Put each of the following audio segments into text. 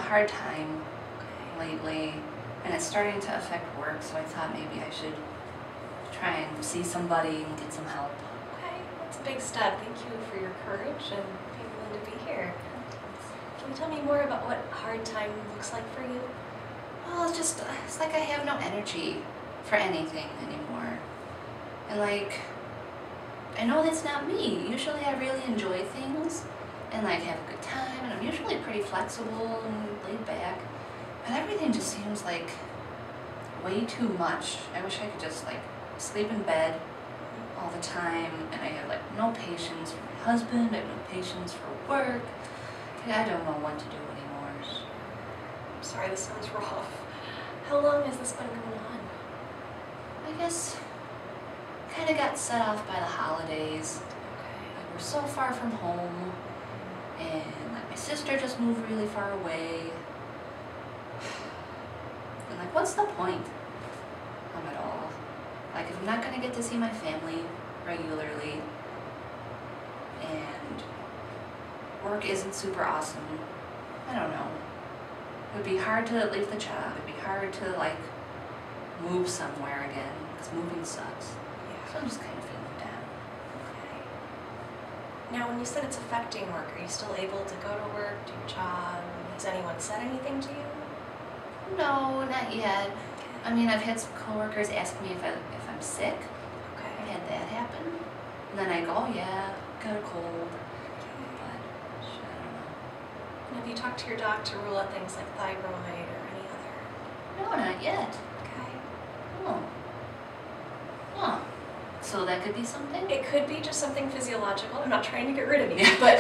hard time lately, and it's starting to affect work, so I thought maybe I should try and see somebody and get some help. Okay, that's a big step. Thank you for your courage and being willing to be here. Can you tell me more about what hard time looks like for you? Well, it's like I have no energy for anything anymore. And like, I know that's not me. Usually I really enjoy things and like have a good time, and I'm usually pretty flexible and laid back. But everything just seems like way too much. I wish I could just like sleep in bed all the time, and I have like no patience for my husband, I have no patience for work. I don't know what to do anymore. I'm sorry, this sounds rough. How long has this been going on? I guess kind of got set off by the holidays. Okay. Like, we're so far from home, and like my sister just moved really far away. And like, what's the point of it all? Like, if I'm not gonna get to see my family regularly, and work isn't super awesome, I don't know. It would be hard to leave the job. It'd be hard to like move somewhere again, because moving sucks. Yeah. So I'm just kind of feeling down. Okay. Now, when you said it's affecting work, are you still able to go to work, do your job? Has anyone said anything to you? No, not yet. I mean, I've had some coworkers ask me if I'm sick. Okay. I've had that happen. And then I go, oh yeah, got a cold. And have you talked to your doc to rule out things like thyroid or any other? No, not yet. Okay. Oh. Huh. So that could be something? It could be just something physiological. I'm not trying to get rid of you, but,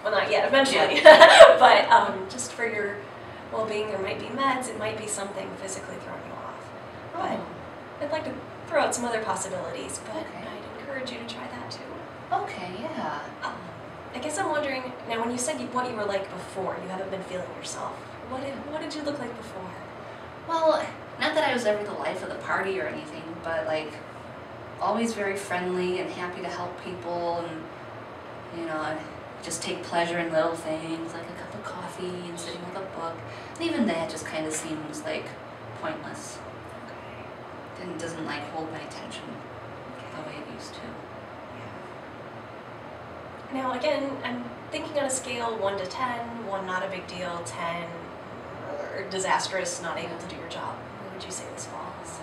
well, not yet, eventually. Yeah. But just for your well-being, there might be meds, it might be something physically throwing you off. But I'd like to throw out some other possibilities, but Okay. I'd encourage you to try that too. Okay, yeah. I guess I'm wondering, now when you said what you were like before, you haven't been feeling yourself, what did you look like before? Well, not that I was ever the life of the party or anything, but like always very friendly and happy to help people, and you know, I just take pleasure in little things like a cup of coffee and sitting with a book. And even that just kind of seems like pointless. Okay. And doesn't like hold my attention the way it used to. Now again, I'm thinking on a scale 1 to 10, 1 not a big deal, 10 or disastrous, not able to do your job. Where would you say this falls?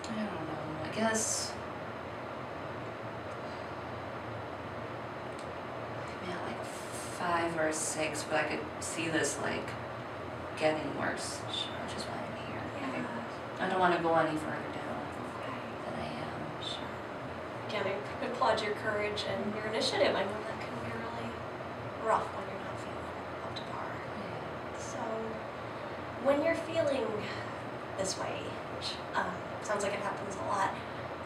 I don't know. I guess maybe at like 5 or 6, but I could see this like getting worse, which is why I'm here. Yeah. I don't want to go any further down Okay. than I am. Sure. Again, I applaud your courage and your initiative. I know that can be really rough when you're not feeling up to par. So, when you're feeling this way, which sounds like it happens a lot,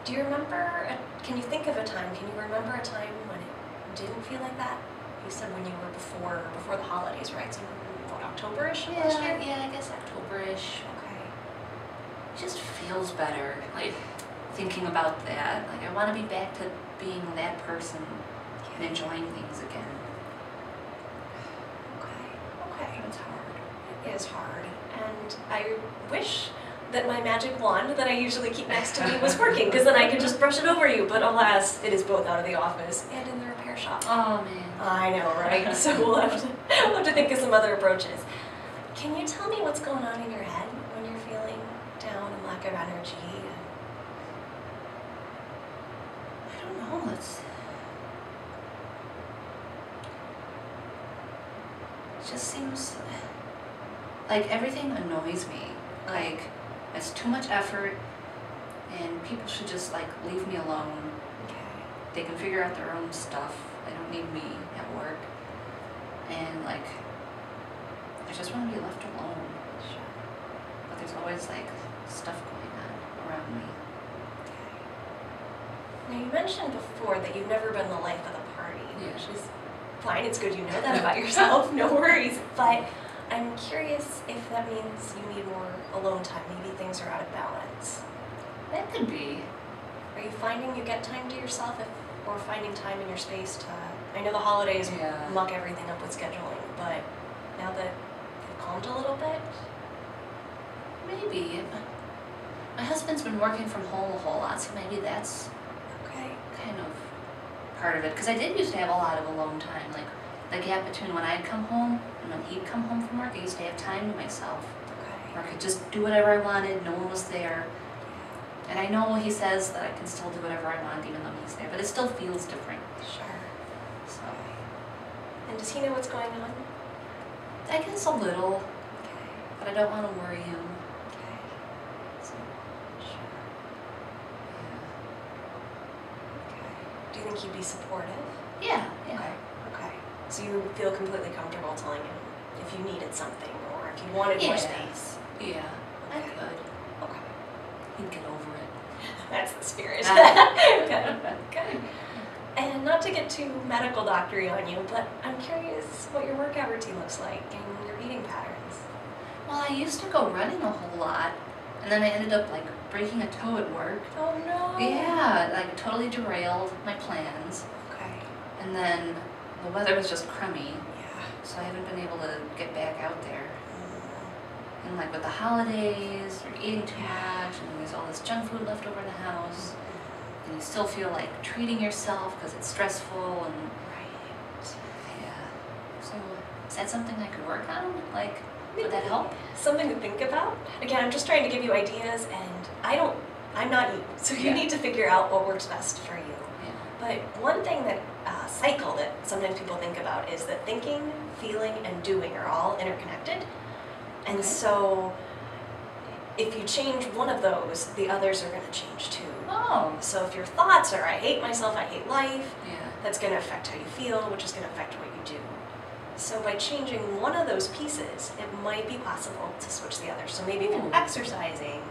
do you remember, can you think of a time, can you remember a time when it didn't feel like that? You said when you were before the holidays, right? So, what, October-ish last year? Yeah, I guess October-ish. Okay. It just feels better, like thinking about that. Like I want to be back to being that person and enjoying things again. Okay. It's hard. It is hard, and I wish that my magic wand that I usually keep next to me was working, because then I could just brush it over you, but alas, it is both out of the office and in the repair shop. Oh man. I know, right? So we'll have to think of some other approaches. Can you tell me what's going on in your head when you're feeling down and lack of energy? I don't know. It just seems like everything annoys me. Like it's too much effort, and people should just like leave me alone. Okay. They can figure out their own stuff. They don't need me at work. And like, I just want to be left alone. Sure. But there's always like stuff going on around me. Now you mentioned before that you've never been the life of the party, Yeah. which is fine. It's good you know that about yourself. No worries. But I'm curious if that means you need more alone time. Maybe things are out of balance. That could be. Are you finding you get time to yourself, or finding time in your space to I know the holidays Yeah. muck everything up with scheduling, but now that they've calmed a little bit, Maybe. My husband's been working from home a whole lot, so maybe that's okay. kind of part of it. Because I did used to have a lot of alone time, like the gap between when I'd come home and when he'd come home from work. I used to have time to myself, Okay. where I could just do whatever I wanted. No one was there, and I know he says that I can still do whatever I want even though he's there, but it still feels different. Sure. So And does he know what's going on? I guess a little, Okay. but I don't want to worry him. Okay. So Sure. Okay. Do you think he'd be supportive? yeah, yeah. Okay. So you feel completely comfortable telling him if you needed something or if you wanted more space? Yeah, I Okay. could. Okay. He'd get over it. That's the spirit. Ah. Good. Good. And not to get too medical doctory on you, but I'm curious what your workout routine looks like and your eating patterns. Well, I used to go running a whole lot, and then I ended up like breaking a toe at work. Oh no. Yeah, like totally derailed my plans. Okay. And then the weather was just crummy, Yeah. so I haven't been able to get back out there. Mm. And like with the holidays, you're eating too much, and there's all this junk food left over in the house, and you still feel like treating yourself because it's stressful, and Right. yeah. So is that something I could work on? Like, would that help? Something to think about. Again, I'm just trying to give you ideas, and I'm not you, so you Yeah. need to figure out what works best for you. Yeah. But one thing that cycle that sometimes people think about is that thinking, feeling, and doing are all interconnected. And Okay. so if you change one of those, the others are going to change too. Oh. So if your thoughts are, I hate myself, I hate life, Yeah. that's going to affect how you feel, which is going to affect what you do. So by changing one of those pieces, it might be possible to switch the other. So maybe if Ooh. you're exercising,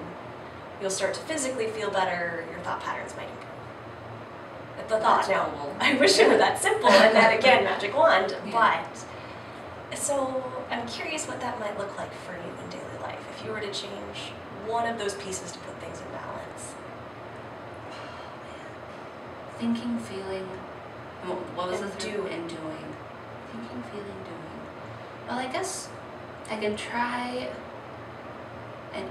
you'll start to physically feel better, your thought patterns might improve. The thought, That's now, cool. I wish it were that simple and that, again, magic wand, Yeah. but, so I'm curious what that might look like for you in daily life, if you were to change one of those pieces to put things in balance. Thinking, feeling, what was And the third? doing. And doing. Thinking, feeling, doing. Well, I guess I can try and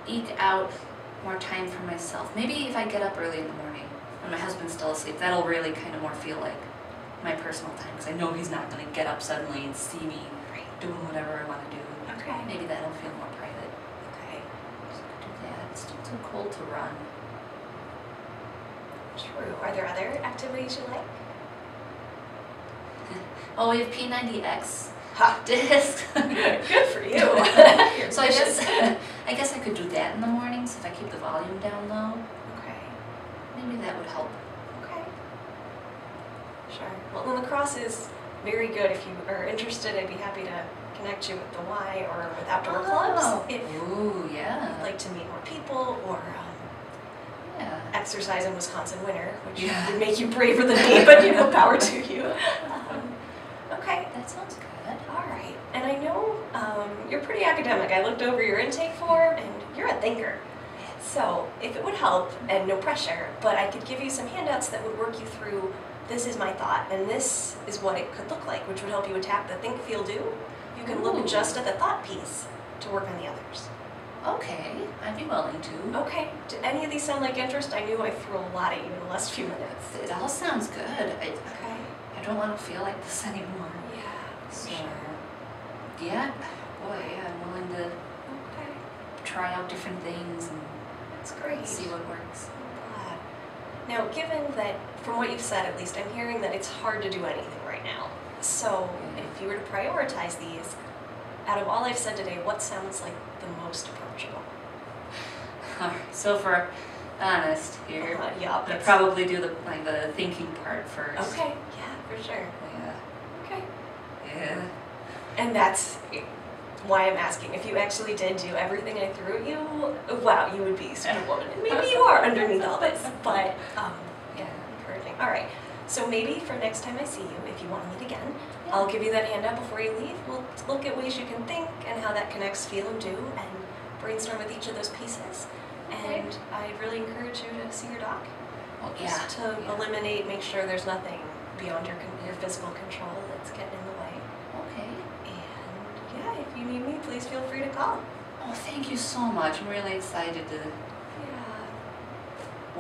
eke out more time for myself. Maybe if I get up early in the morning when my husband's still asleep, that'll really kind of more feel like my personal time, because I know he's not going to get up suddenly and see me doing whatever I want to do. Okay. Maybe that'll feel more private. Okay. So I could do that. It's still too cold to run. True. Are there other activities you like? Oh, we have P90X Ha! disc. Good for you. So I guess I could do that in the mornings if I keep the volume down low. Okay. Maybe that would help. Okay. Sure. Well, lacrosse is very good. If you are interested, I'd be happy to connect you with the Y or with outdoor clubs. If Ooh, yeah. you'd like to meet more people or Yeah. exercise in Wisconsin winter, which Yeah. would make you braver than me, but power to you. Okay. That sounds good. All right. And I know you're pretty academic. I looked over your intake form, and you're a thinker. So if it would help, and no pressure, but I could give you some handouts that would work you through, this is my thought, and this is what it could look like, which would help you attack the think, feel, do. You can look Ooh. just at the thought piece to work on the others. Okay, I'd be willing to. Okay. Do any of these sound like interest? I knew I threw a lot at you in the last few minutes. It all sounds good. Okay. I don't want to feel like this anymore. Yeah. So, Sure. yeah, boy, yeah, I'm willing to Okay. try out different things and That's great. see what works. Glad. Now, given that, from what you've said at least, I'm hearing that it's hard to do anything right now. So, if you were to prioritize these, out of all I've said today, what sounds like the most approachable? Alright, so for honest here, Yeah. I'd probably do the thinking part first. Okay. Yeah, for sure. Yeah. Okay. Yeah. And that's why I'm asking. If you actually did do everything I threw at you, wow, you would be Superwoman. And maybe you are underneath all this, but yeah, encouraging. All right. So maybe for next time I see you, if you want to meet again, I'll give you that handout before you leave. We'll look at ways you can think and how that connects feel and do, and brainstorm with each of those pieces. And I'd really encourage you to see your doc. Well, yeah. Just to eliminate, make sure there's nothing beyond your physical control that's getting in the way. Okay. And yeah, if you need me, please feel free to call. Oh, thank you so much. I'm really excited to Yeah,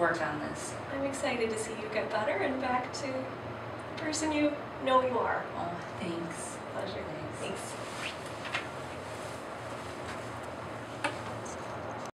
work on this. I'm excited to see you get better and back to the person you know you are. Oh, thanks. Pleasure. Thanks. Thanks.